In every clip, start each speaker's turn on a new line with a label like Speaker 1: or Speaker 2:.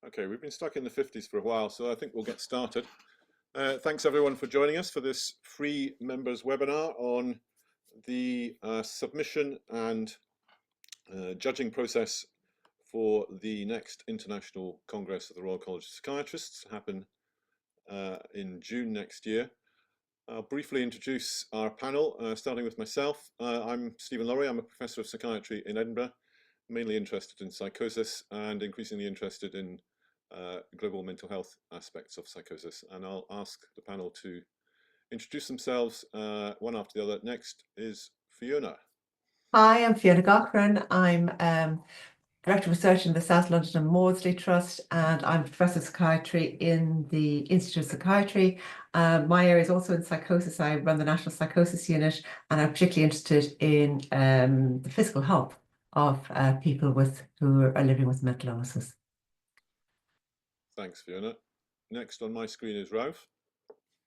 Speaker 1: Okay, we've been stuck in the 50s for a while, so I think we'll get started. Thanks everyone for joining us for this free members webinar on the submission and judging process for the next International Congress of the Royal College of Psychiatrists to happen in June next year. I'll briefly introduce our panel, starting with myself. I'm Stephen Laurie. I'm a professor of psychiatry in Edinburgh, mainly interested in psychosis and increasingly interested in global mental health aspects of psychosis. And I'll ask the panel to introduce themselves one after the other. Next is Fiona.
Speaker 2: Hi, I'm Fiona Cochran. I'm Director of Research in the South London and Maudsley Trust, and I'm Professor of Psychiatry in the Institute of Psychiatry. My area is also in psychosis. I run the National Psychosis Unit, and I'm particularly interested in the physical health of people who are living with mental illnesses.
Speaker 1: Thanks, Fiona. Next on my screen is Rauf.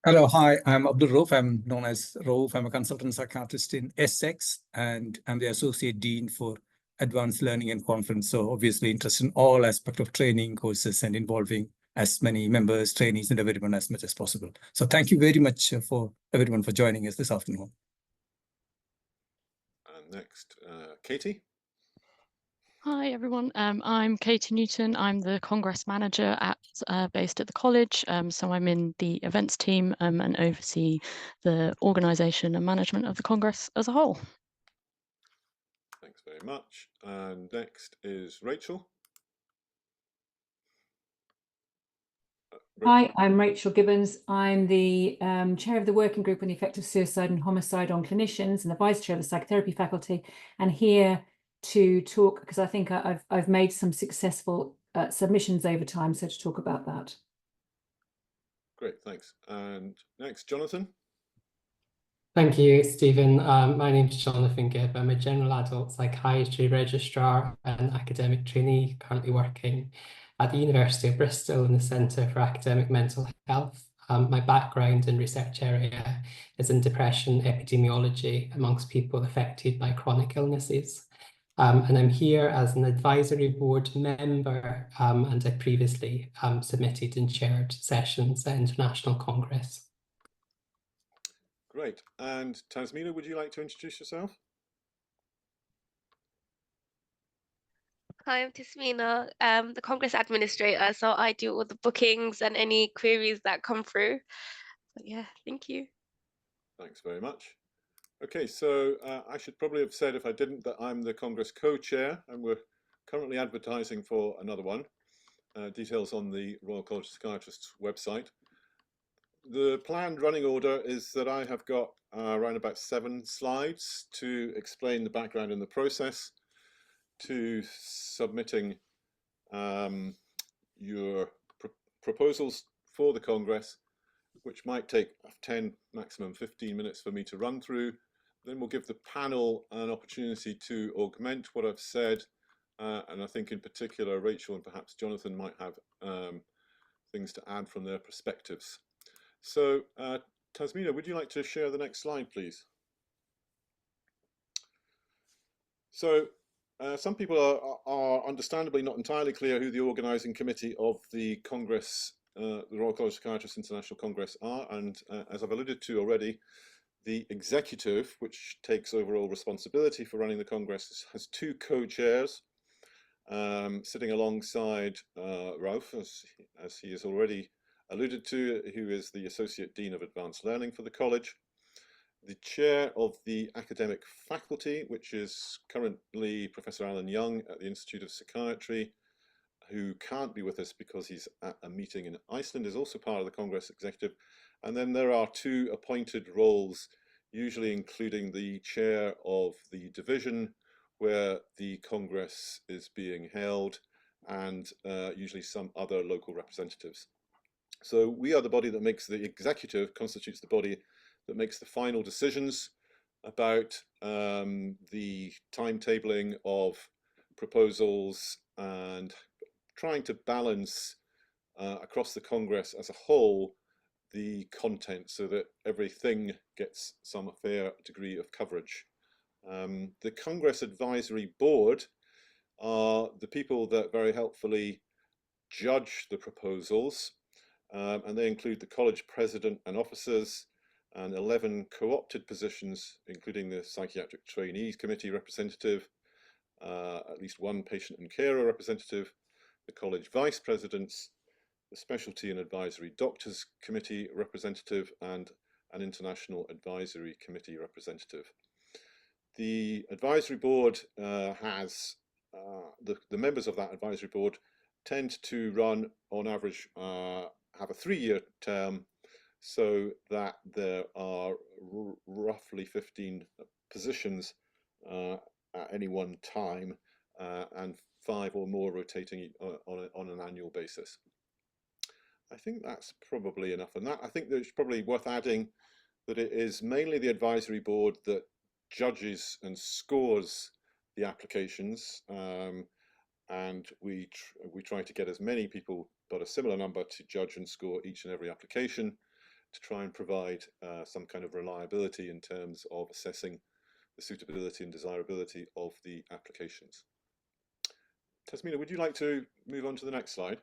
Speaker 3: Hello, hi, I'm Abdul Rauf. I'm known as Rauf. I'm a consultant psychiatrist in Essex, and I'm the Associate Dean for Advanced Learning and Conference. So obviously interested in all aspects of training courses and involving as many members, trainees, and everyone as much as possible. So thank you very much for everyone for joining us this afternoon.
Speaker 1: And next, Katie.
Speaker 4: Hi everyone, I'm Katie Newton. I'm the Congress Manager based at the college. So I'm in the events team and oversee the organisation and management of the Congress as a whole.
Speaker 1: Thanks very much. And next is Rachel.
Speaker 5: Hi, I'm Rachel Gibbons. I'm the chair of the working group on the effect of suicide and homicide on clinicians and the vice chair of the psychotherapy faculty, and here to talk because I think I've made some successful submissions over time, so to talk about that.
Speaker 1: Great, thanks. And next, Jonathan.
Speaker 6: Thank you, Stephen. My name is Jonathan Gibb. I'm a general adult psychiatry registrar and academic trainee, currently working at the University of Bristol in the Centre for Academic Mental Health. My background and research area is in depression epidemiology amongst people affected by chronic illnesses. And I'm here as an advisory board member, and I previously submitted and chaired sessions at International Congress.
Speaker 1: Great. And Tasmina, would you like to introduce yourself?
Speaker 7: Hi, I'm Tasmina, the Congress Administrator, so I do all the bookings and any queries that come through. But yeah, thank you.
Speaker 1: Thanks very much. Okay, so I should probably have said, if I didn't, that I'm the Congress co-chair, and we're currently advertising for another one. Details on the Royal College of Psychiatrists website. The planned running order is that I have got around about 7 slides to explain the background and the process to submitting your proposals for the Congress, which might take 10, maximum 15 minutes for me to run through. Then we'll give the panel an opportunity to augment what I've said, and I think in particular Rachel and perhaps Jonathan might have things to add from their perspectives. So Tasmina, would you like to share the next slide, please? So some people are understandably not entirely clear who the organising committee of the Congress, the Royal College of Psychiatrists International Congress are, and as I've alluded to already, the executive, which takes overall responsibility for running the Congress, has 2 co-chairs sitting alongside Rauf, as he has already alluded to, who is the Associate Dean of Advanced Learning for the college. The chair of the academic faculty, which is currently Professor Alan Young at the Institute of Psychiatry, who can't be with us because he's at a meeting in Iceland, is also part of the Congress executive. And then there are 2 appointed roles, usually including the chair of the division where the Congress is being held, and usually some other local representatives. So we are the body that makes, the executive constitutes the body that makes the final decisions about the timetabling of proposals and trying to balance across the Congress as a whole the content so that everything gets some fair degree of coverage. The Congress Advisory Board are the people that very helpfully judge the proposals, and they include the college president and officers, and 11 co-opted positions, including the Psychiatric Trainees Committee representative, at least one patient and carer representative, the college vice presidents, the Specialty and Advisory Doctors Committee representative, and an International Advisory Committee representative. The advisory board has, the members of that advisory board tend to run, on average, have a 3-year term, so that there are roughly 15 positions at any one time, and 5 or more rotating on an annual basis. I think that's probably enough on that. I think there's probably worth adding that it is mainly the advisory board that judges and scores the applications, and we try to get as many people, but a similar number, to judge and score each and every application, to try and provide some kind of reliability in terms of assessing the suitability and desirability of the applications. Tasmina, would you like to move on to the next slide?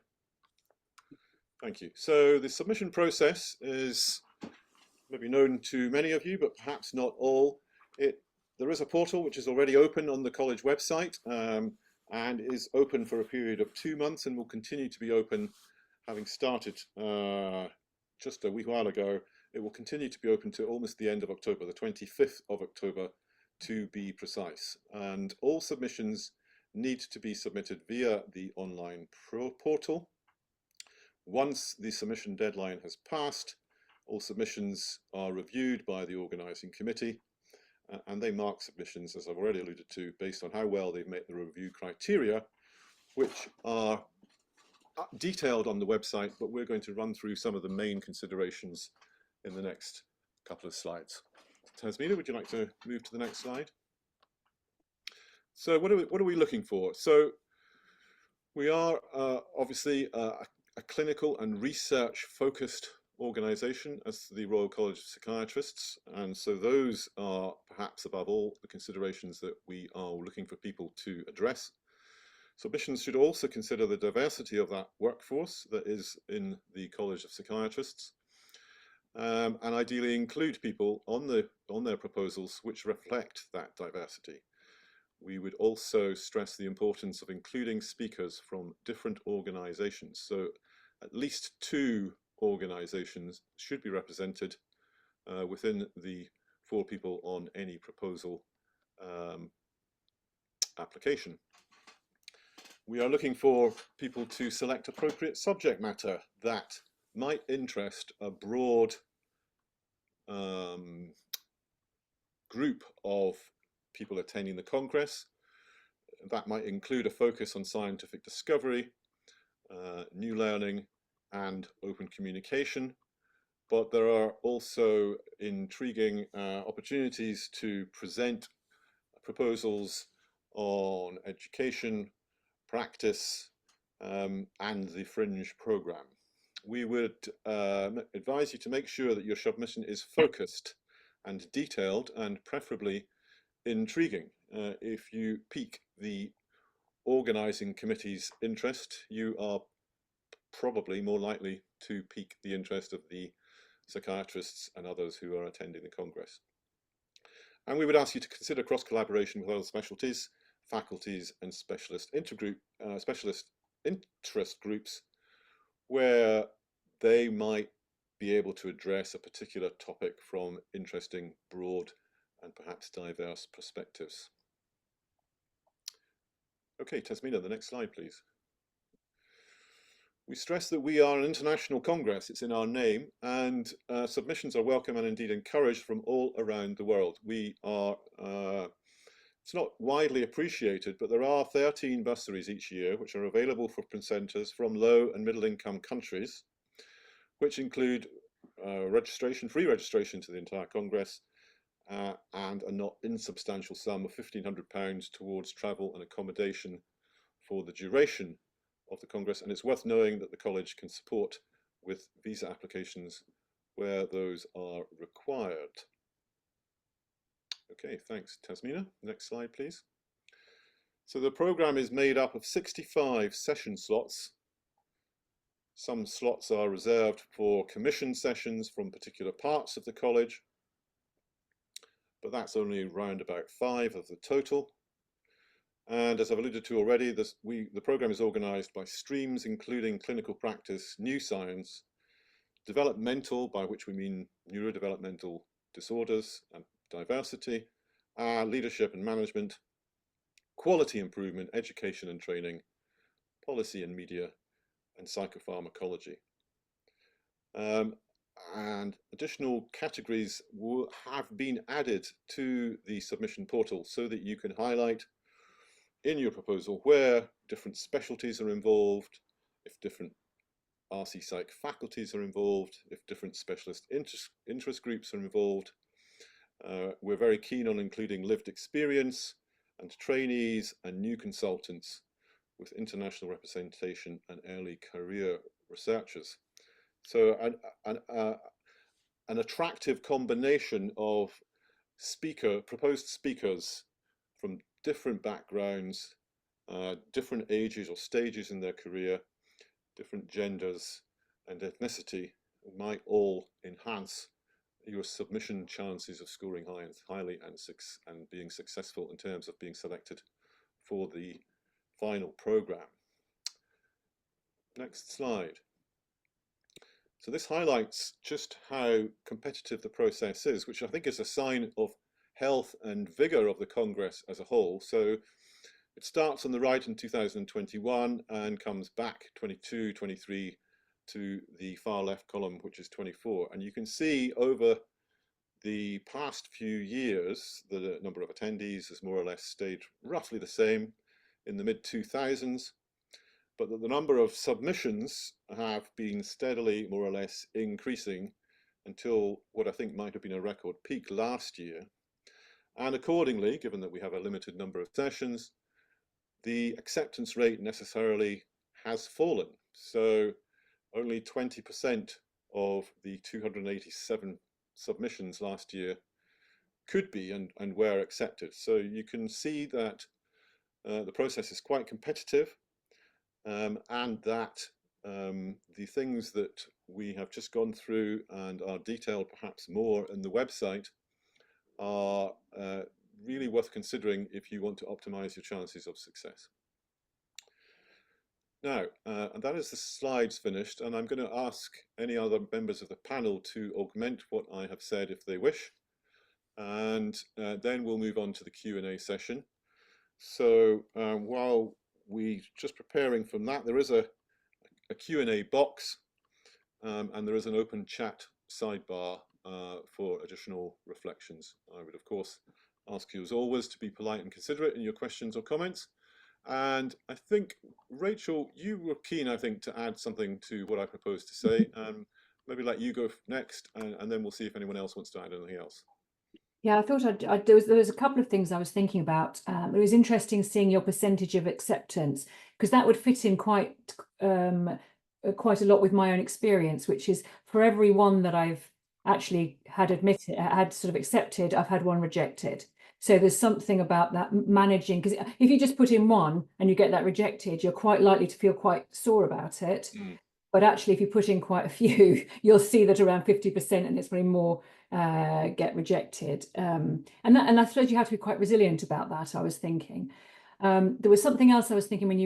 Speaker 1: Thank you. So the submission process is maybe known to many of you, but perhaps not all. There is a portal which is already open on the college website, and is open for a period of 2 months, and will continue to be open, having started just a wee while ago. It will continue to be open to almost the end of October, the 25th of October to be precise. And all submissions need to be submitted via the online portal. Once the submission deadline has passed, all submissions are reviewed by the organising committee, and they mark submissions, as I've already alluded to, based on how well they've met the review criteria, which are detailed on the website, but we're going to run through some of the main considerations in the next couple of slides. Tasmina, would you like to move to the next slide? So what are we looking for? So we are obviously a clinical and research focused organisation as the Royal College of Psychiatrists, and so those are perhaps above all the considerations that we are looking for people to address. Submissions should also consider the diversity of that workforce that is in the College of Psychiatrists, and ideally include people on their proposals which reflect that diversity. We would also stress the importance of including speakers from different organisations. So at least 2 organisations should be represented within the 4 people on any proposal application. We are looking for people to select appropriate subject matter that might interest a broad group of people attending the Congress. That might include a focus on scientific discovery, new learning, and open communication. But there are also intriguing opportunities to present proposals on education, practice, and the fringe program. We would advise you to make sure that your submission is focused and detailed, and preferably intriguing. If you pique the organising committee's interest, you are probably more likely to pique the interest of the psychiatrists and others who are attending the Congress. And we would ask you to consider cross-collaboration with other specialties, faculties, and specialist interest groups, where they might be able to address a particular topic from interesting, broad, and perhaps diverse perspectives. Okay, Tasmina, the next slide, please. We stress that we are an international congress, it's in our name, and submissions are welcome and indeed encouraged from all around the world. We are, it's not widely appreciated, but there are 13 bursaries each year which are available for presenters from low and middle income countries, which include free registration to the entire congress, and a not insubstantial sum of £1,500 towards travel and accommodation for the duration of the Congress. And it's worth knowing that the college can support with visa applications where those are required. Okay, thanks, Tasmina. Next slide, please. So the programme is made up of 65 session slots, Some slots are reserved for commission sessions from particular parts of the college, but that's only around about 5 of the total. And as I've alluded to already, the program is organized by streams, including clinical practice, new science, developmental, by which we mean neurodevelopmental disorders and diversity, leadership and management, quality improvement, education and training, policy and media, and psychopharmacology. And additional categories have been added to the submission portal so that you can highlight in your proposal where different specialties are involved, if different RC Psych faculties are involved, if different specialist interest groups are involved. We're very keen on including lived experience and trainees and new consultants with international representation and early career researchers. So an attractive combination of proposed speakers from different backgrounds, different ages or stages in their career, different genders and ethnicity might all enhance your submission chances of scoring highly and being successful in terms of being selected for the final program. Next slide. So this highlights just how competitive the process is, which I think is a sign of health and vigor of the Congress as a whole. So it starts on the right in 2021 and comes back 22, 23 to the far left column, which is 24. And you can see over the past few years, the number of attendees has more or less stayed roughly the same in the mid-2000s, but that the number of submissions have been steadily more or less increasing until what I think might have been a record peak last year. And accordingly, given that we have a limited number of sessions, the acceptance rate necessarily has fallen. So only 20% of the 287 submissions last year could be and were accepted. So you can see that the process is quite competitive, and that the things that we have just gone through and are detailed perhaps more in the website are really worth considering if you want to optimize your chances of success. Now, and that is the slides finished, and I'm going to ask any other members of the panel to augment what I have said if they wish, and then we'll move on to the Q&A session. So while we're just preparing from that, there is a Q&A box, and there is an open chat sidebar for additional reflections. I would, of course, ask you as always to be polite and considerate in your questions or comments. And I think, Rachel, you were keen, I think, to add something to what I proposed to say. Maybe let you go next, and then we'll see if anyone else wants to add anything else.
Speaker 5: Yeah, I thought there was a couple of things I was thinking about. It was interesting seeing your percentage of acceptance, because that would fit in quite a lot with my own experience, which is for every one that I've actually had sort of accepted, I've had one rejected. So there's something about that managing, because if you just put in one and you get that rejected, you're quite likely to feel quite sore about it. But actually, if you put in quite a few, you'll see that around 50%, and it's probably more get rejected. And I suppose you have to be quite resilient about that, I was thinking. There was something else I was thinking when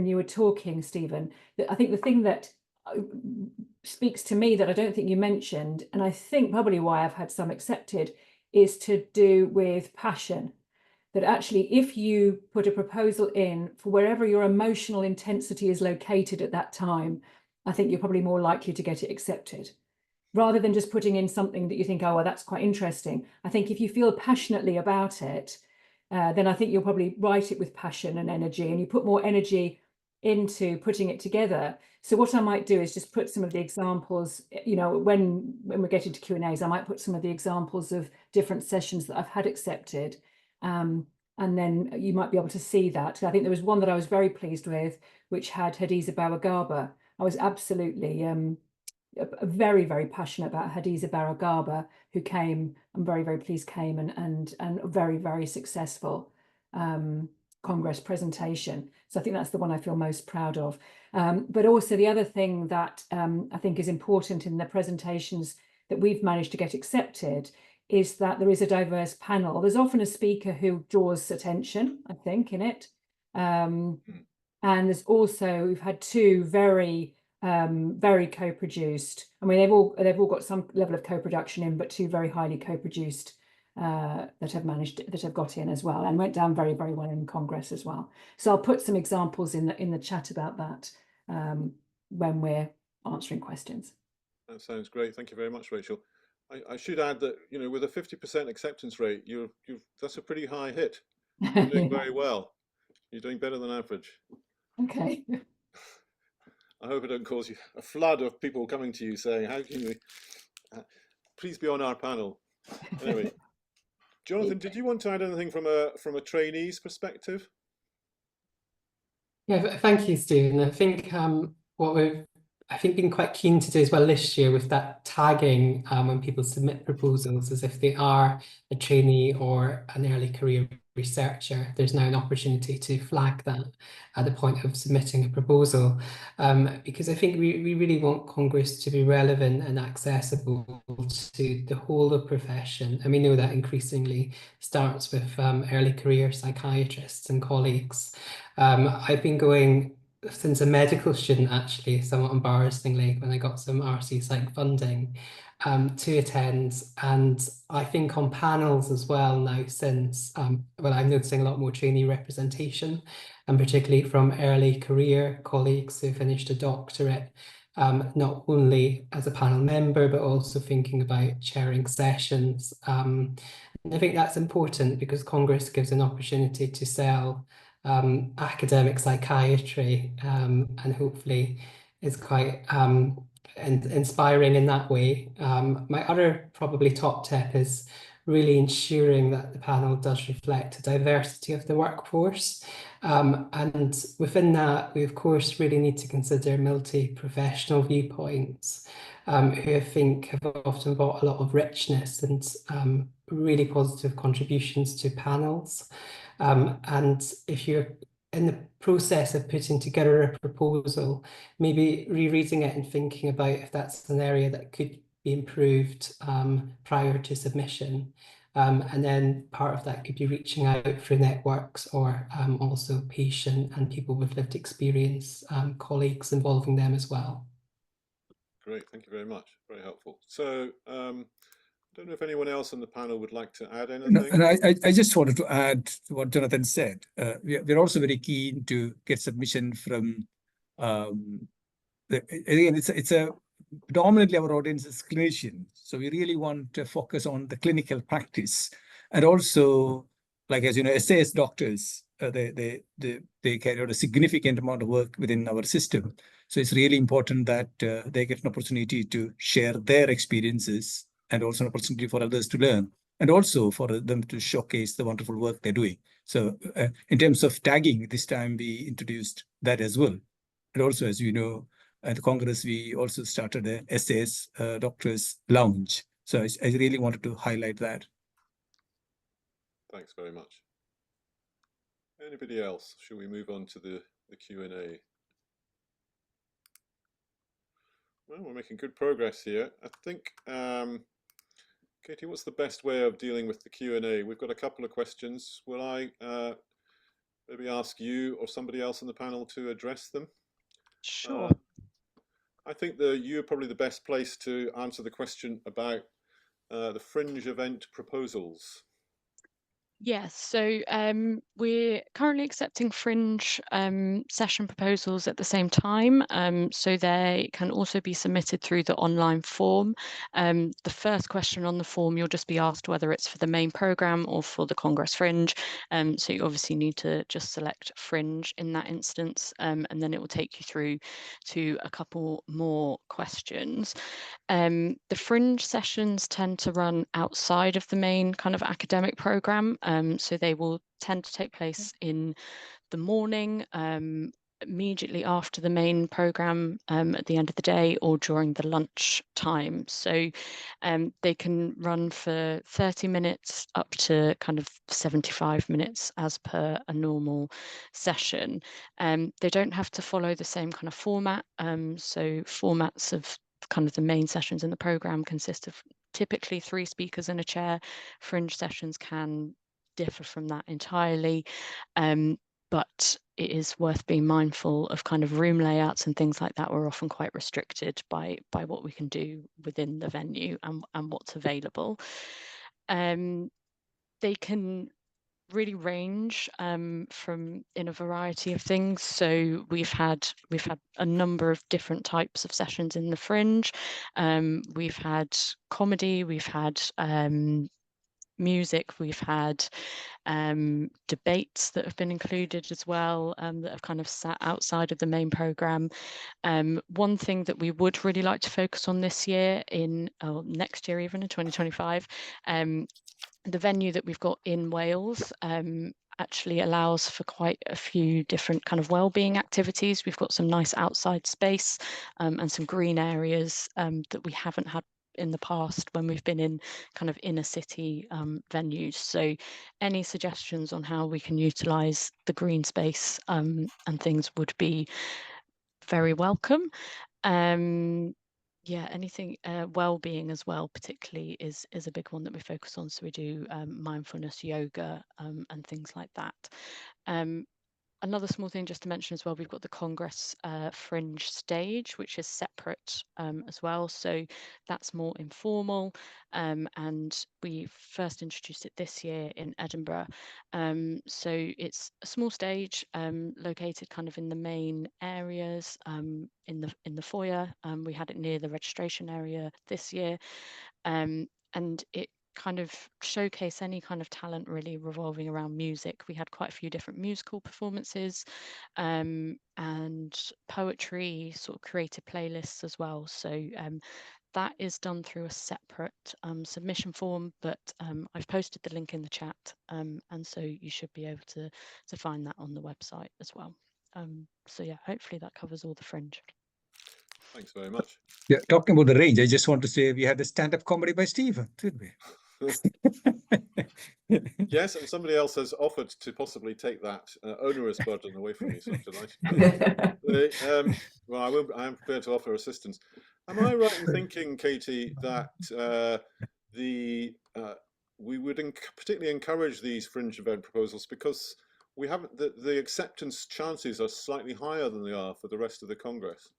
Speaker 5: you were talking, Stephen, that I think the thing that speaks to me that I don't think you mentioned, and I think probably why I've had some accepted, is to do with passion. That actually, if you put a proposal in for wherever your emotional intensity is located at that time, I think you're probably more likely to get it accepted. Rather than just putting in something that you think, oh, well, that's quite interesting. I think if you feel passionately about it, then I think you'll probably write it with passion and energy, and you put more energy into putting it together. So what I might do is just put some of the examples, you know, when we're getting to Q&As, I might put some of the examples of different sessions that I've had accepted. And then you might be able to see that. I think there was one that I was very pleased with, which had Hadiza Baragaba. I was absolutely very, very passionate about Hadiza Baragaba, who came, I'm very, very pleased came and very, very successful. Congress presentation. So I think that's the one I feel most proud of. But also the other thing that I think is important in the presentations that we've managed to get accepted is that there is a diverse panel. There's often a speaker who draws attention, I think, in it. And there's also, we've had two very co-produced. I mean, they've all got some level of co-production in, but two very highly co-produced that have got in as well, and went down very, very well in Congress as well. So I'll put some examples in the chat about that when we're answering questions.
Speaker 1: That sounds great. Thank you very much, Rachel. I should add that, you know, with a 50% acceptance rate, that's a pretty high hit. You're doing very well. You're doing better than average.
Speaker 5: Okay.
Speaker 1: I hope it don't cause you a flood of people coming to you saying, how can you please be on our panel? Anyway, Jonathan, did you want to add anything from a trainee's perspective?
Speaker 6: Yeah, thank you, Stephen. I think what we've been quite keen to do as well this year with that tagging when people submit proposals, as if they are a trainee or an early career researcher, there's now an opportunity to flag that at the point of submitting a proposal, because I think we really want Congress to be relevant and accessible to the whole of profession, and we know that increasingly starts with early career psychiatrists and colleagues. I've been going since a medical student, actually, somewhat embarrassingly, when I got some RC Psych funding to attend. And I think on panels as well now since, well, I'm noticing a lot more trainee representation, and particularly from early career colleagues who finished a doctorate, not only as a panel member, but also thinking about chairing sessions. And I think that's important because Congress gives an opportunity to sell academic psychiatry, and hopefully is quite inspiring in that way. My other probably top tip is really ensuring that the panel does reflect the diversity of the workforce. And within that, we of course really need to consider multi-professional viewpoints, who I think have often brought a lot of richness and really positive contributions to panels. And if you're in the process of putting together a proposal, maybe rereading it and thinking about if that's an area that could be improved prior to submission. And then part of that could be reaching out through networks or also patient and people with lived experience, colleagues, involving them as well.
Speaker 1: Great, thank you very much. Very helpful. So I don't know if anyone else on the panel would like to add anything.
Speaker 3: No, and I just wanted to add to what Jonathan said. We're also very keen to get submission from, again, it's a predominantly our audience is clinicians. So we really want to focus on the clinical practice. And also, like, as you know, SAS doctors, they carry out a significant amount of work within our system. So it's really important that they get an opportunity to share their experiences, and also an opportunity for others to learn, and also for them to showcase the wonderful work they're doing. So in terms of tagging, this time we introduced that as well. And also, as you know, at the Congress, we also started a SAS Doctors Lounge. So I really wanted to highlight that.
Speaker 1: Thanks very much. Anybody else? Shall we move on to the Q&A? Well, we're making good progress here. I think, Katie, what's the best way of dealing with the Q&A? We've got a couple of questions. Will I maybe ask you or somebody else on the panel to address them?
Speaker 4: Sure.
Speaker 1: I think you're probably the best place to answer the question about the fringe event proposals.
Speaker 4: Yes, so we're currently accepting fringe session proposals at the same time, so they can also be submitted through the online form. The first question on the form, you'll just be asked whether it's for the main programme or for the Congress Fringe, so you obviously need to just select Fringe in that instance, and then it will take you through to a couple more questions. The fringe sessions tend to run outside of the main kind of academic programme, so they will tend to take place in the morning, immediately after the main program at the end of the day or during the lunch time. So they can run for 30 minutes up to kind of 75 minutes as per a normal session. They don't have to follow the same kind of format. So formats of kind of the main sessions in the program consist of typically 3 speakers in a chair. Fringe sessions can differ from that entirely. But it is worth being mindful of kind of room layouts and things like that. We're often quite restricted by what we can do within the venue and what's available. They can really range from in a variety of things. So we've had a number of different types of sessions in the Fringe. We've had comedy, we've had music, we've had debates that have been included as well, that have kind of sat outside of the main programme. One thing that we would really like to focus on this year next year, even in 2025, the venue that we've got in Wales actually allows for quite a few different kind of wellbeing activities. We've got some nice outside space and some green areas that we haven't had in the past when we've been in kind of inner city venues. So any suggestions on how we can utilise the green space and things would be very welcome. Yeah, anything well-being as well, particularly is a big one that we focus on. So we do mindfulness, yoga, and things like that. Another small thing just to mention as well, we've got the Congress Fringe stage, which is separate as well. So that's more informal. And we first introduced it this year in Edinburgh. So it's a small stage located kind of in the main areas in the foyer. We had it near the registration area this year. And it kind of showcase any kind of talent really revolving around music. We had quite a few different musical performances and poetry, sort of creative playlists as well. So that is done through a separate submission form, but I've posted the link in the chat, and so you should be able to find that on the website as well. So yeah, hopefully that covers all the Fringe.
Speaker 1: Thanks very much.
Speaker 3: Yeah, talking about the range, I just want to say we had a stand-up comedy by Stephen, didn't we?
Speaker 1: Yes, and somebody else has offered to possibly take that onerous burden away from me, so I'm delighted. Well, I am prepared to offer assistance. Am I right in thinking, Katie, that we would particularly encourage these fringe event proposals because we haven't the acceptance chances are slightly higher than they are for the rest of the Congress?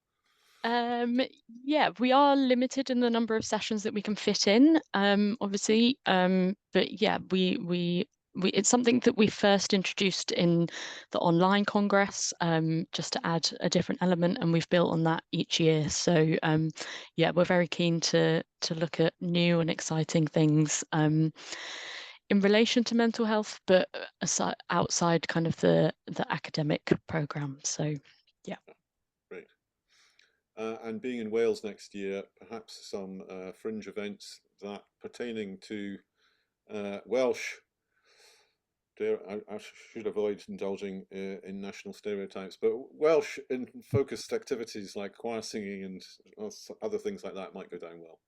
Speaker 4: Yeah, we are limited in the number of sessions that we can fit in, obviously. But yeah, we it's something that we first introduced in the online Congress, just to add a different element, and we've built on that each year. So yeah, we're very keen to look at new and exciting things in relation to mental health, but outside kind of the academic programme. So yeah.
Speaker 1: Great. And being in Wales next year, perhaps some fringe events that pertaining to Welsh. I should avoid indulging in national stereotypes, but Welsh in focused activities like choir singing and other things like that might go down well.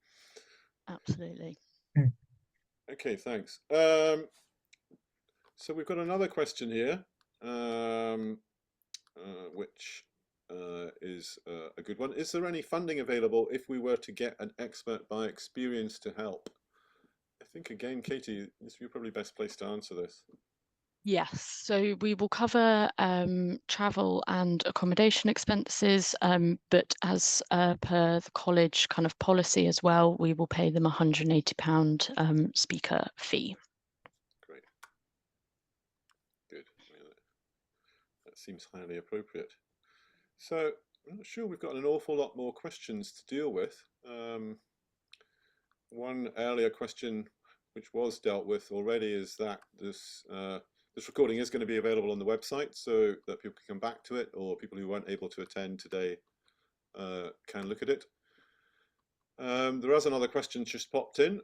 Speaker 4: Absolutely.
Speaker 1: Okay, thanks. So we've got another question here, which is a good one. Is there any funding available if we were to get an expert by experience to help? I think again, Katie, you're probably best placed to answer this.
Speaker 4: Yes, so we will cover travel and accommodation expenses, but as per the college kind of policy as well, we will pay them £180 speaker fee.
Speaker 1: Great. Good. That seems highly appropriate. So I'm not sure we've got an awful lot more questions to deal with. One earlier question which was dealt with already is that this recording is going to be available on the website so that people can come back to it, or people who weren't able to attend today can look at it. There is another question just popped in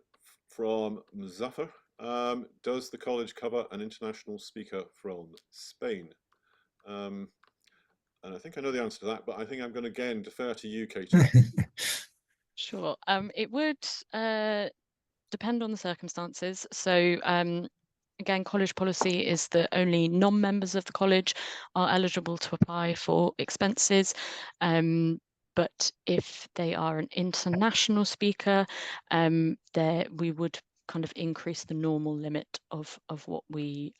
Speaker 1: from Muzaffar. Does the college cover an international speaker from Spain? And I think I know the answer to that, but I think I'm going to again defer to you, Katie.
Speaker 4: Sure. It would depend on the circumstances. So again, college policy is that only non-members of the college are eligible to apply for expenses. But if they are an international speaker, we would kind of increase the normal limit of what we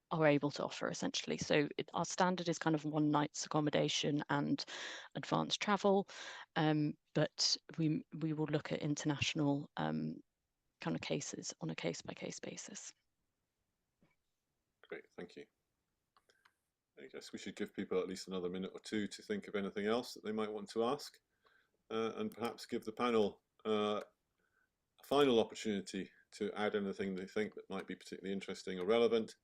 Speaker 4: are able to offer, essentially. So our standard is kind of 1 night's accommodation and advanced travel, but we will look at international kind of cases on a case-by-case basis.
Speaker 1: Great, thank you. I guess we should give people at least another minute or two to think of anything else that they might want to ask, and perhaps give the panel a final opportunity to add anything they think that might be particularly interesting or relevant,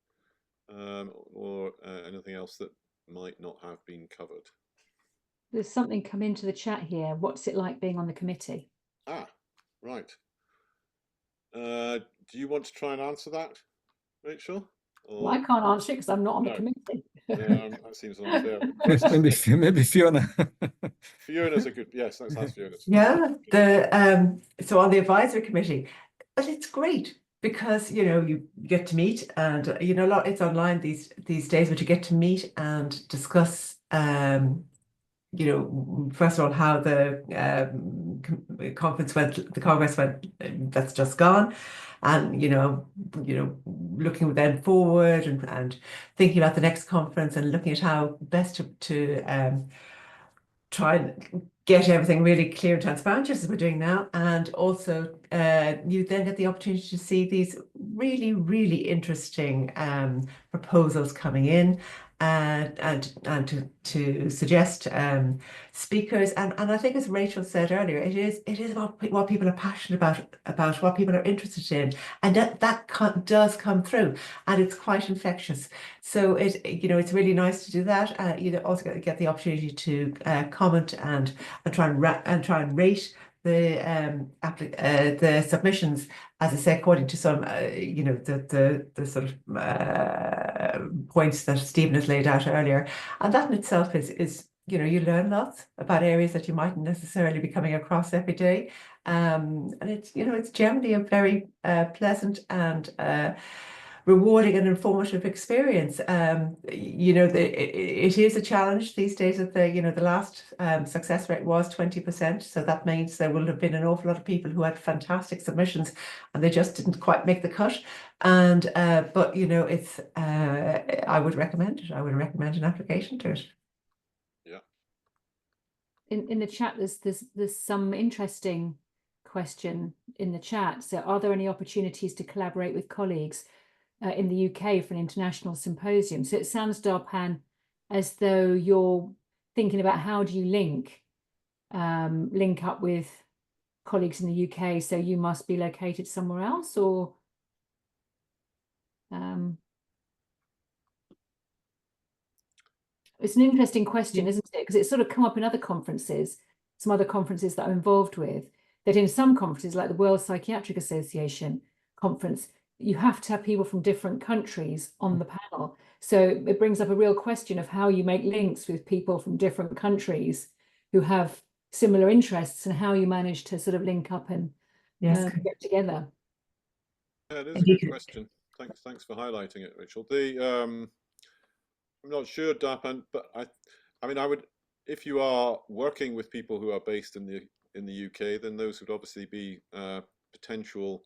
Speaker 1: or anything else that might not have been covered.
Speaker 5: There's something come into the chat here. What's it like being on the committee?
Speaker 1: Ah, right. Do you want to try and answer that, Rachel? Or...
Speaker 5: Well, I can't answer it because I'm not on the
Speaker 1: No.
Speaker 5: committee.
Speaker 1: Yeah, that seems unfair.
Speaker 3: Maybe Fiona.
Speaker 1: Fiona's a good, yes, let's ask Fiona.
Speaker 2: Yeah, so on the advisory committee, but it's great because you get to meet, and a lot, it's online these days, but you get to meet and discuss first of all how the conference went, the Congress went, that's just gone, and looking then forward and thinking about the next conference and looking at how best to try and get everything really clear and transparent, just as we're doing now. And also you then get the opportunity to see these really, really interesting proposals coming in, and to suggest speakers. And I think, as Rachel said earlier, it is about what people are passionate about what people are interested in, and that does come through, and it's quite infectious. So it's really nice to do that. You also get the opportunity to comment and try and rate the submissions, as I say, according to some the sort of points that Stephen has laid out earlier. And that in itself is you learn lots about areas that you mightn't necessarily be coming across every day. And it's generally a very pleasant and rewarding and informative experience. It is a challenge these days. That the last success rate was 20%, so that means there will have been an awful lot of people who had fantastic submissions and they just didn't quite make the cut. And but it's I would recommend it. I would recommend an application to it.
Speaker 1: Yeah.
Speaker 5: In the chat, there's some interesting question in the chat. So, are there any opportunities to collaborate with colleagues in the UK for an international symposium? So it sounds, Darpan, as though you're thinking about how do you link up with colleagues in the UK, so you must be located somewhere else, or it's an interesting question, isn't it? Because it's sort of come up in other conferences, some other conferences that I'm involved with, that in some conferences, like the World Psychiatric Association conference, you have to have people from different countries on the panel. So it brings up a real question of how you make links with people from different countries who have similar interests, and how you manage to sort of link up and get together.
Speaker 1: Yeah, it is a good question. Thanks for highlighting it, Rachel. I'm not sure, Darpan, but I mean, I would, if you are working with people who are based in the UK, then those would obviously be potential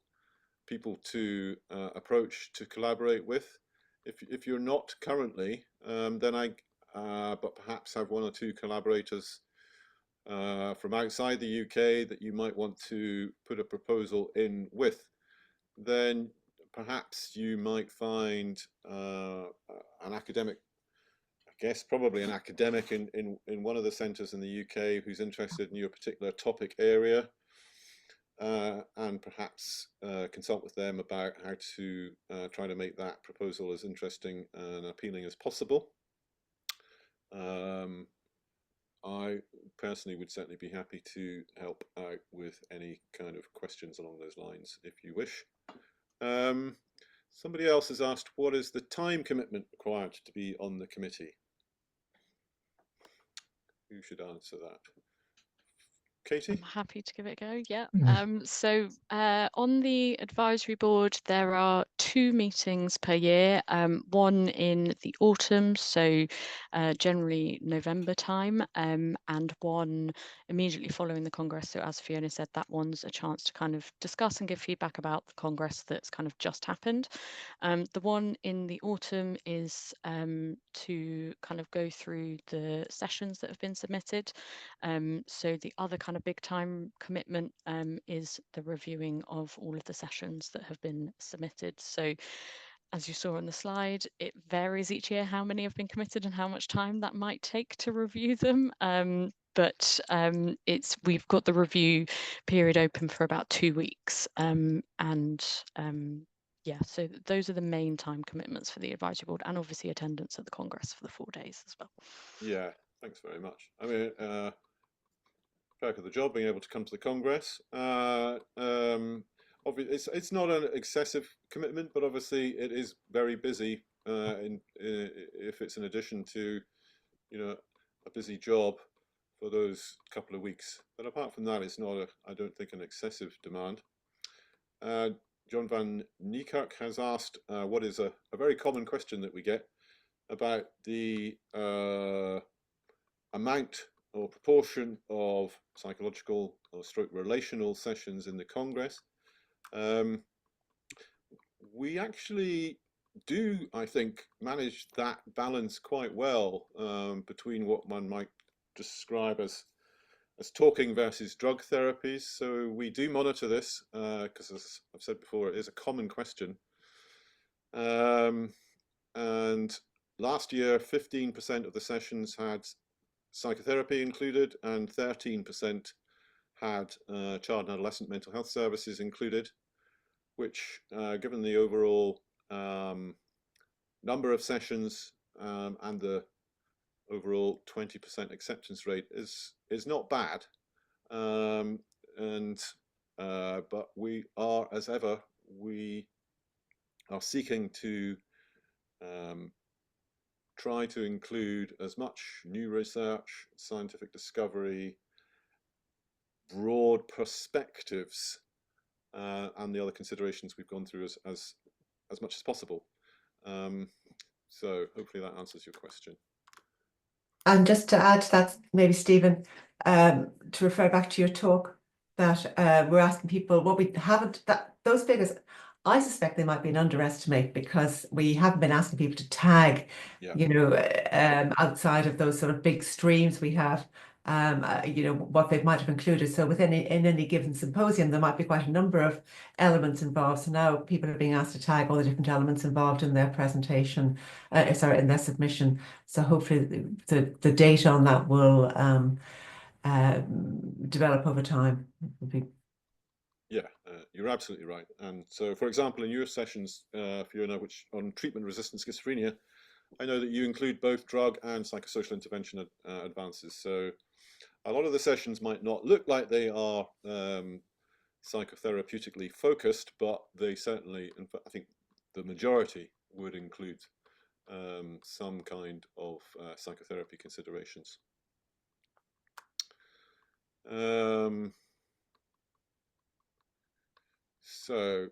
Speaker 1: people to approach to collaborate with. If you're not currently, then but perhaps have 1 or 2 collaborators from outside the UK that you might want to put a proposal in with, then perhaps you might find an academic, I guess probably an academic in one of the centres in the UK who's interested in your particular topic area, and perhaps consult with them about how to try to make that proposal as interesting and appealing as possible. I personally would certainly be happy to help out with any kind of questions along those lines if you wish. Somebody else has asked, what is the time commitment required to be on the committee? Who should answer that? Katie?
Speaker 4: I'm happy to give it a go. Yeah.
Speaker 3: Mm.
Speaker 4: So on the advisory board, there are 2 meetings per year. One in the autumn, so generally November time, and one immediately following the Congress. So as Fiona said, that one's a chance to kind of discuss and give feedback about the Congress that's kind of just happened. The one in the autumn is to kind of go through the sessions that have been submitted. So the other kind of big time commitment is the reviewing of all of the sessions that have been submitted. So as you saw on the slide, it varies each year how many have been committed and how much time that might take to review them. But we've got the review period open for about 2 weeks. Yeah, so those are the main time commitments for the advisory board, and obviously attendance at the Congress for the 4 days as well.
Speaker 1: Yeah, thanks very much. I mean, perk of the job, being able to come to the Congress. Obviously, it's not an excessive commitment, but obviously it is very busy. If it's in addition to, a busy job for those couple of weeks. But apart from that, it's not I don't think, an excessive demand. John Van Niekerk has asked what is a very common question that we get about the amount or proportion of psychological or stroke relational sessions in the Congress. We actually do, I think, manage that balance quite well between what one might describe as talking versus drug therapies. So we do monitor this because, as I've said before, it is a common question. And last year, 15% of the sessions had psychotherapy included, and 13% had child and adolescent mental health services included, which, given the overall number of sessions and the overall 20% acceptance rate, is not bad. But we are, as ever, we are seeking to try to include as much new research, scientific discovery, broad perspectives, and the other considerations we've gone through as much as possible. So hopefully that answers your question.
Speaker 2: And just to add to that, maybe Stephen, to refer back to your talk, that we're asking people what we haven't, that those figures, I suspect they might be an underestimate, because we haven't been asking people to tag, outside of those sort of big streams we have, what they might have included. So within in any given symposium, there might be quite a number of elements involved. So now people are being asked to tag all the different elements involved in their presentation, in their submission. So hopefully the data on that will develop over time.
Speaker 1: Yeah, you're absolutely right. And so, for example, in your sessions, Fiona, which on treatment-resistant schizophrenia, I know that you include both drug and psychosocial intervention advances. So a lot of the sessions might not look like they are psychotherapeutically focused, but they certainly, in fact, I think the majority would include some kind of psychotherapy considerations. So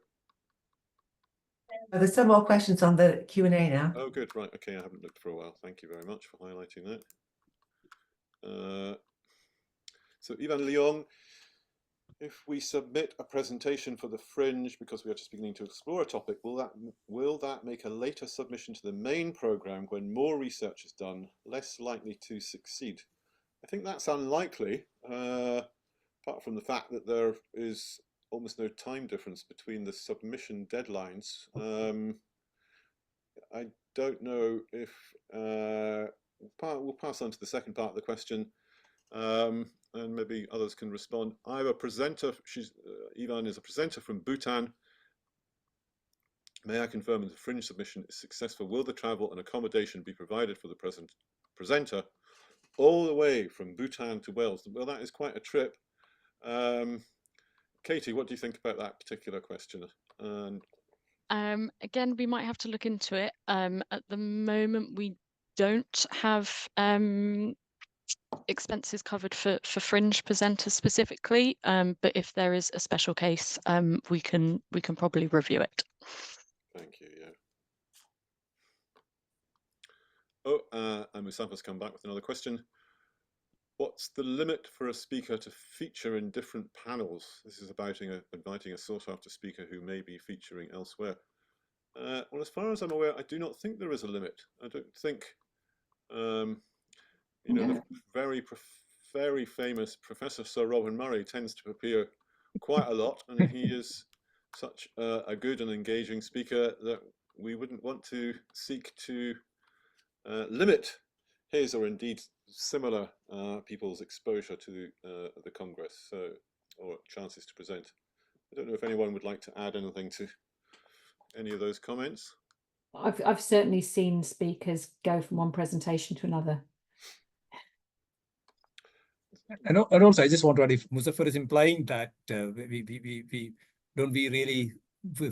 Speaker 2: there's some more questions on the Q&A now.
Speaker 1: Oh, good. Right. Okay. I haven't looked for a while. Thank you very much for highlighting that. So Ivan Leong, if we submit a presentation for the Fringe because we are just beginning to explore a topic, will that make a later submission to the main program when more research is done less likely to succeed? I think that's unlikely, apart from the fact that there is almost no time difference between the submission deadlines. I don't know if we'll pass on to the second part of the question, and maybe others can respond. I have a presenter. Ivan is a presenter from Bhutan. May I confirm that the Fringe submission is successful? Will the travel and accommodation be provided for the presenter all the way from Bhutan to Wales? Well, that is quite a trip. Katie, what do you think about that particular question?
Speaker 4: Again, we might have to look into it. At the moment, we don't have expenses covered for fringe presenters specifically, but if there is a special case, we can probably review it.
Speaker 1: Thank you. Yeah. Oh, and Mustafa's come back with another question. What's the limit for a speaker to feature in different panels? This is about inviting a sought-after speaker who may be featuring elsewhere. Well, as far as I'm aware, I do not think there is a limit. I don't think, you know, the very famous Professor Sir Robin Murray tends to appear quite a lot, and he is such a good and engaging speaker that we wouldn't want to seek to limit his or indeed similar people's exposure to the Congress, or chances to present. I don't know if anyone would like to add anything to any of those comments.
Speaker 5: I've certainly seen speakers go from one presentation to another.
Speaker 3: And also, I just want to add, if Muzaffar is implying that we really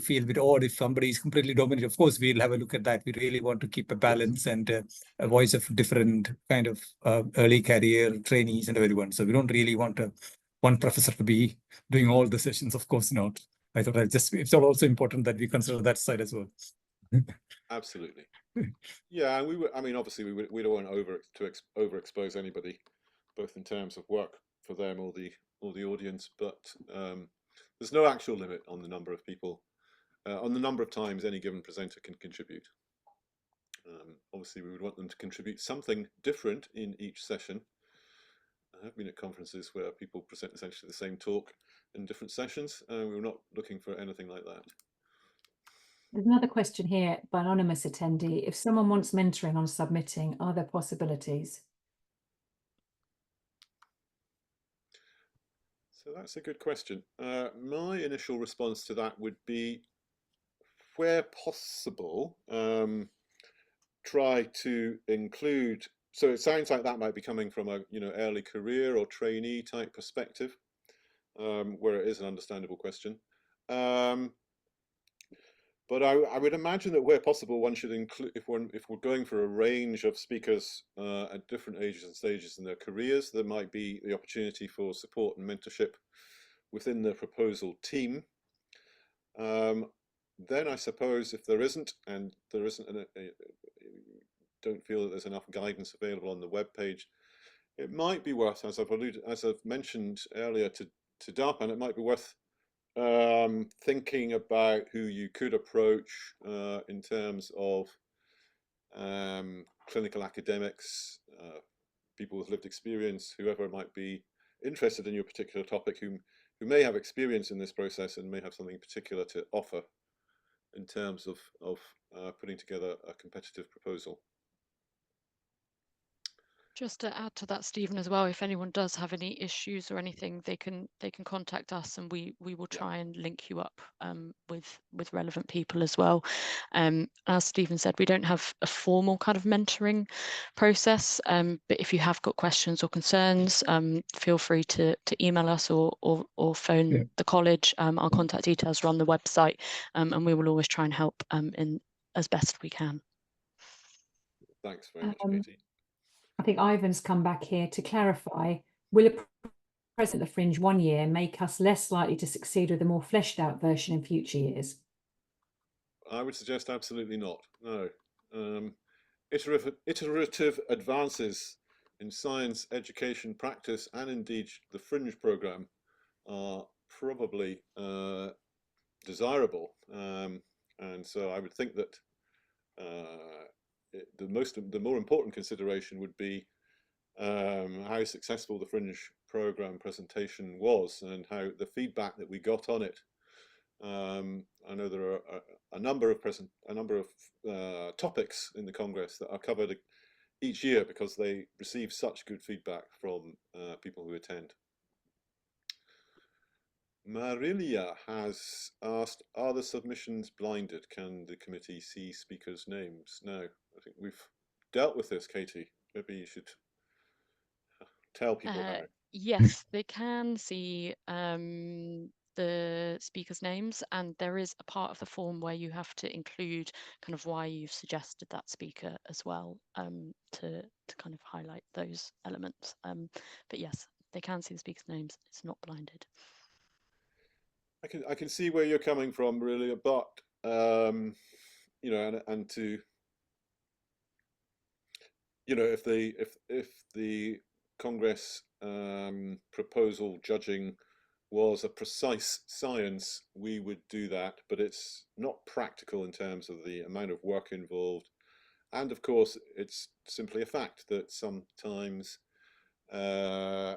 Speaker 3: feel a bit odd if somebody is completely dominated. Of course, we'll have a look at that. We really want to keep a balance and a voice of different kind of early career trainees and everyone. So we don't really want one professor to be doing all the sessions. Of course not. I thought it's also important that we consider that side as well.
Speaker 1: Absolutely. Yeah, and I mean, obviously, we don't want to overexpose anybody, both in terms of work for them or the audience, but there's no actual limit on the number of people, on the number of times any given presenter can contribute. Obviously, we would want them to contribute something different in each session. I have been at conferences where people present essentially the same talk in different sessions, and we're not looking for anything like that.
Speaker 5: There's another question here by an anonymous attendee. If someone wants mentoring on submitting, are there possibilities?
Speaker 1: So that's a good question. My initial response to that would be, where possible, try to include. So it sounds like that might be coming from a early career or trainee type perspective, where it is an understandable question. But I would imagine that where possible, one should include, if we're going for a range of speakers at different ages and stages in their careers, there might be the opportunity for support and mentorship within the proposal team. Then I suppose if there isn't, and there isn't, don't feel that there's enough guidance available on the web page, it might be worth, as I've mentioned earlier to Darpan, it might be worth thinking about who you could approach in terms of clinical academics, people with lived experience, whoever might be interested in your particular topic, who may have experience in this process and may have something particular to offer in terms of putting together a competitive proposal.
Speaker 4: Just to add to that, Stephen, as well, if anyone does have any issues or anything, they can contact us, and we will try and link you up with relevant people as well. As Stephen said, we don't have a formal kind of mentoring process, but if you have got questions or concerns, feel free to email us or phone the college. Our contact details are on the website, and we will always try and help in as best we can.
Speaker 1: Thanks very much, Katie.
Speaker 5: I think Ivan's come back here to clarify, will a present at the Fringe 1 year make us less likely to succeed with a more fleshed out version in future years?
Speaker 1: I would suggest absolutely not, no. Iterative advances in science, education, practice, and indeed the Fringe programme are probably desirable. And so I would think that the more important consideration would be how successful the Fringe programme presentation was and how the feedback that we got on it. I know there are a number of topics in the Congress that are covered each year because they receive such good feedback from people who attend. Marilia has asked, are the submissions blinded? Can the committee see speakers' names? No, I think we've dealt with this, Katie. Maybe you should tell people how.
Speaker 4: Yes, they can see the speakers' names, and there is a part of the form where you have to include kind of why you've suggested that speaker as well, to kind of highlight those elements. But yes, they can see the speakers' names. It's not blinded.
Speaker 1: I can see where you're coming from, really, but you know, and to, you know, if the Congress proposal judging was a precise science, we would do that, but it's not practical in terms of the amount of work involved. And of course, it's simply a fact that sometimes there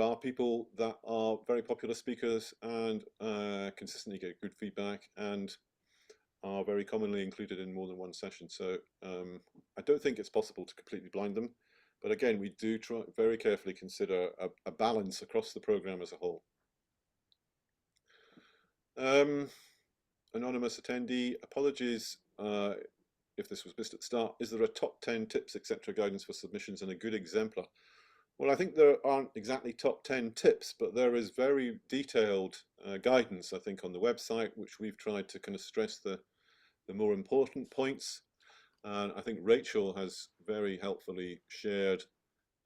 Speaker 1: are people that are very popular speakers and consistently get good feedback and are very commonly included in more than one session. So I don't think it's possible to completely blind them. But again, we do try very carefully consider a balance across the program as a whole. Anonymous attendee, apologies if this was missed at the start. Is there a top 10 tips, etc. guidance for submissions and a good exemplar? Well, I think there aren't exactly top 10 tips, but there is very detailed guidance, I think, on the website, which we've tried to kind of stress the more important points. And I think Rachel has very helpfully shared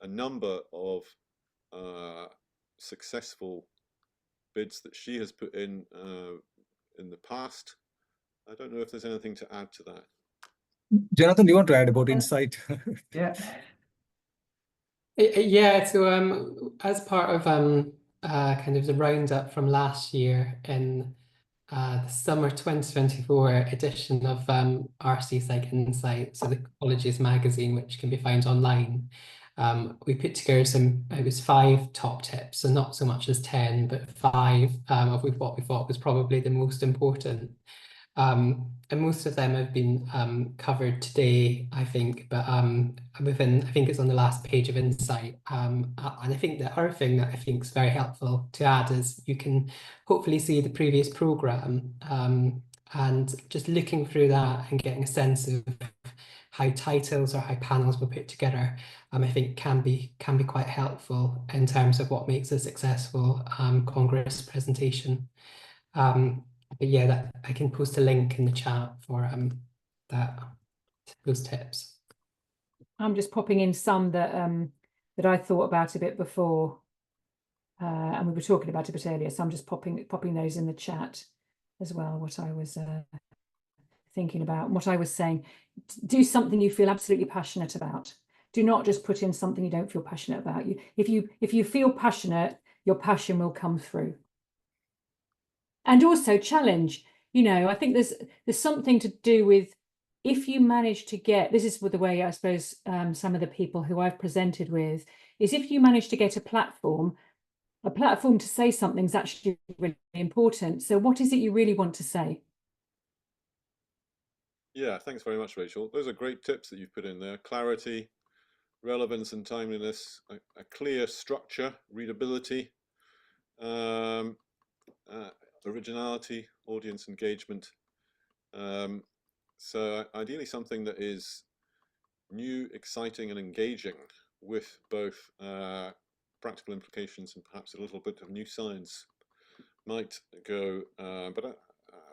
Speaker 1: a number of successful bids that she has put in the past. I don't know if there's anything to add to that.
Speaker 3: Jonathan, do you want to add about Insight?
Speaker 2: Yeah.
Speaker 6: Yeah, so as part of kind of the roundup from last year in the summer 2024 edition of RC Psych Insight, so the college's magazine, which can be found online, we put together it was 5 top tips, so not so much as 10, but 5 of what we thought was probably the most important. And most of them have been covered today, I think, but within, I think it's on the last page of Insight. And I think the other thing that I think is very helpful to add is you can hopefully see the previous programme, and just looking through that and getting a sense of how titles or how panels were put together, I think can be quite helpful in terms of what makes a successful Congress presentation. But yeah, that I can post a link in the chat for those tips.
Speaker 5: I'm just popping in some that that I thought about a bit before, and we were talking about it a bit earlier. So I'm just popping those in the chat as well. What I was thinking about, what I was saying. Do something you feel absolutely passionate about. Do not just put in something you don't feel passionate about. If you feel passionate, your passion will come through. And also challenge, you know, I think there's something to do with, if you manage to get, this is the way I suppose some of the people who I've presented with, is if you manage to get a platform to say something is actually really important. So what is it you really want to say?
Speaker 1: Yeah, thanks very much, Rachel. Those are great tips that you've put in there. Clarity, relevance and timeliness, a clear structure, readability, originality, audience engagement. So ideally something that is new, exciting and engaging with both practical implications and perhaps a little bit of new science might go, but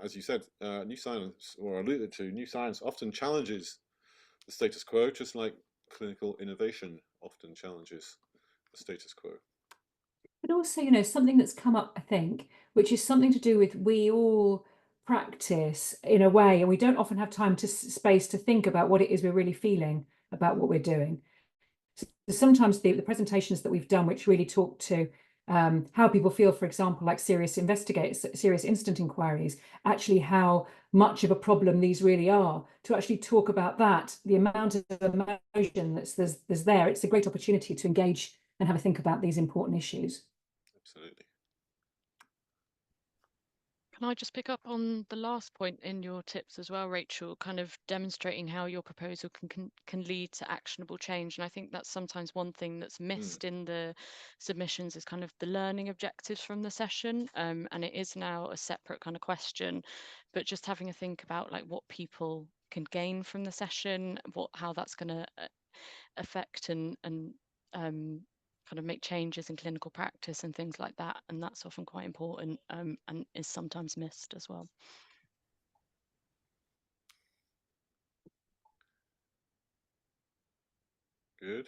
Speaker 1: as you said, new science, or alluded to, new science often challenges the status quo, just like clinical innovation often challenges the status quo.
Speaker 5: But also, you know, something that's come up, I think, which is something to do with we all practice in a way, and we don't often have time to space to think about what it is we're really feeling about what we're doing. So sometimes the presentations that we've done, which really talk to how people feel, for example, like serious incident inquiries, actually how much of a problem these really are, to actually talk about that, the amount of emotion there's there, it's a great opportunity to engage and have a think about these important issues.
Speaker 1: Absolutely.
Speaker 4: Can I just pick up on the last point in your tips as well, Rachel, kind of demonstrating how your proposal can lead to actionable change? And I think that's sometimes one thing that's missed in the submissions is kind of the learning objectives from the session. And it is now a separate kind of question, but just having a think about like what people can gain from the session, how that's going to affect and kind of make changes in clinical practice and things like that, and that's often quite important, and is sometimes missed as well.
Speaker 1: Good.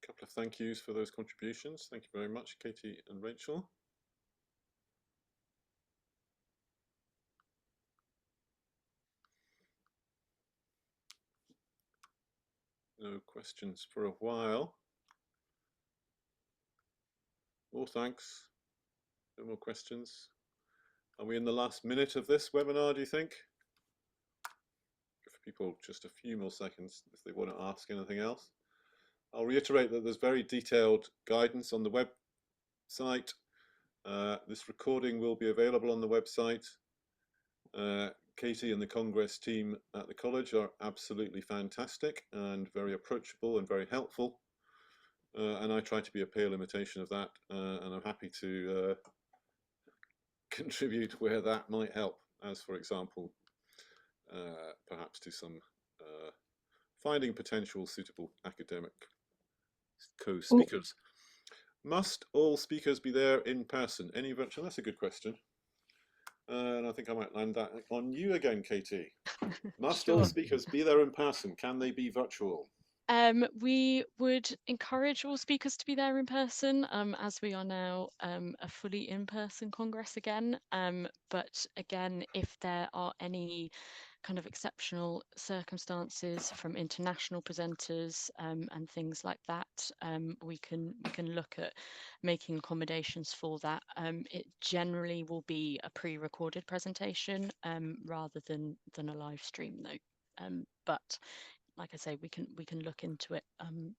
Speaker 1: A couple of thank yous for those contributions. Thank you very much, Katie and Rachel. No questions for a while. More thanks. No more questions. Are we in the last minute of this webinar, do you think? Give people just a few more seconds if they want to ask anything else. I'll reiterate that there's very detailed guidance on the website. This recording will be available on the website. Katie and the Congress team at the college are absolutely fantastic and very approachable and very helpful. And I try to be a pale imitation of that, and I'm happy to contribute where that might help, as for example, perhaps to some finding potential suitable academic co-speakers. Must all speakers be there in person? Any virtual? That's a good question. And I think I might land that on you again, Katie. Must all
Speaker 4: Sure.
Speaker 1: speakers be there in person? Can they be virtual?
Speaker 4: We would encourage all speakers to be there in person, as we are now a fully in-person Congress again. But again, if there are any kind of exceptional circumstances from international presenters and things like that, we can look at making accommodations for that. It generally will be a pre-recorded presentation rather than a live stream though. But like I say, we can look into it,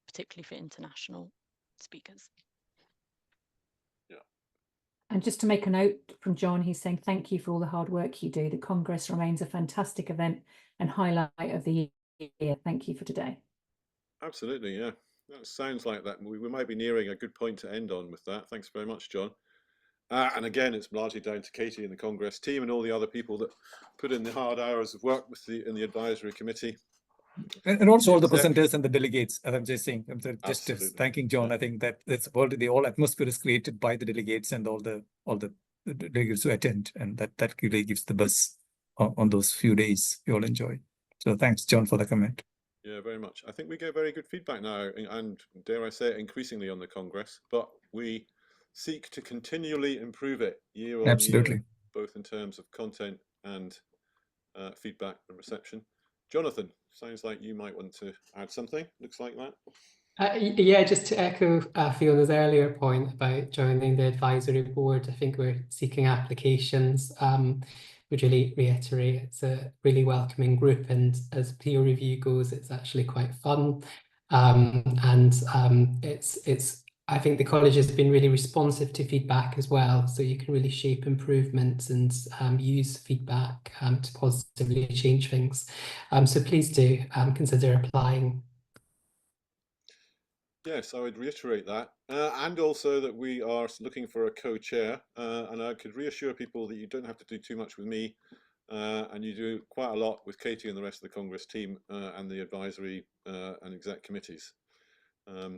Speaker 4: particularly for international speakers.
Speaker 1: Yeah.
Speaker 5: And just to make a note from John, he's saying thank you for all the hard work you do. The Congress remains a fantastic event and highlight of the year. Thank you for today.
Speaker 1: Absolutely, yeah. That sounds like that. We might be nearing a good point to end on with that. Thanks very much, John. And again, it's largely down to Katie and the Congress team and all the other people that put in the hard hours of work with in the advisory committee.
Speaker 3: And also all the presenters and the delegates, as I'm just saying, just thanking John.
Speaker 1: Yeah.
Speaker 3: I think that it's the whole atmosphere is created by the delegates and all the delegates who attend, and that really gives the buzz on those few days we all enjoy. So thanks, John, for the comment.
Speaker 1: Yeah, very much. I think we get very good feedback now, and dare I say it, increasingly on the Congress, but we seek to continually improve it year on year, both in terms of content and feedback and reception. Jonathan, sounds like you might want to add something. Looks like that.
Speaker 6: Yeah, just to echo Fiona's earlier point about joining the advisory board, I think we're seeking applications. Would really reiterate it's a really welcoming group, and as peer review goes, it's actually quite fun. It's I think the college has been really responsive to feedback as well, so you can really shape improvements and use feedback to positively change things. So please do consider applying.
Speaker 1: Yes, I would reiterate that, and also that we are looking for a co-chair, and I could reassure people that you don't have to do too much with me, and you do quite a lot with Katie and the rest of the Congress team and the advisory and exec committees.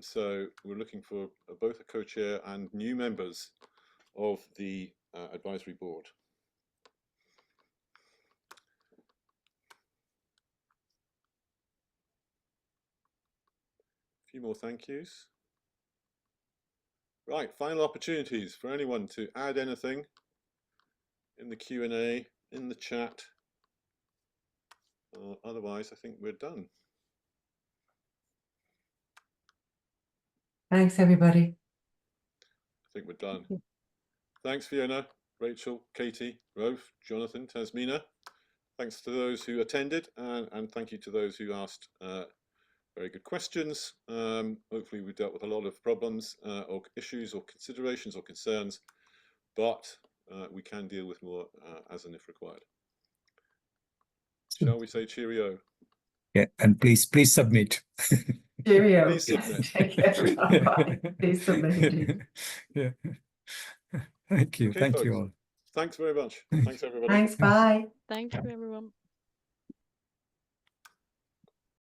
Speaker 1: So we're looking for both a co-chair and new members of the advisory board. A few more thank yous. Right, final opportunities for anyone to add anything in the Q&A, in the chat. Otherwise, I think we're done.
Speaker 2: Thanks, everybody.
Speaker 1: I think we're done. Thanks, Fiona, Rachel, Katie, Rolf, Jonathan, Tasmina. Thanks to those who attended, and thank you to those who asked very good questions. Hopefully we dealt with a lot of problems or issues or considerations or concerns, but we can deal with more as and if required. Shall we say cheerio?
Speaker 3: Yeah, and please submit.
Speaker 2: Cheerio.
Speaker 1: Please submit.
Speaker 2: Take everyone. Bye. Please submit.
Speaker 3: Yeah. Thank you.
Speaker 1: Okay,
Speaker 3: Thank
Speaker 1: folks.
Speaker 3: you all.
Speaker 1: Thanks very much. Thanks, everybody.
Speaker 2: Thanks. Bye.
Speaker 4: Thank you, everyone.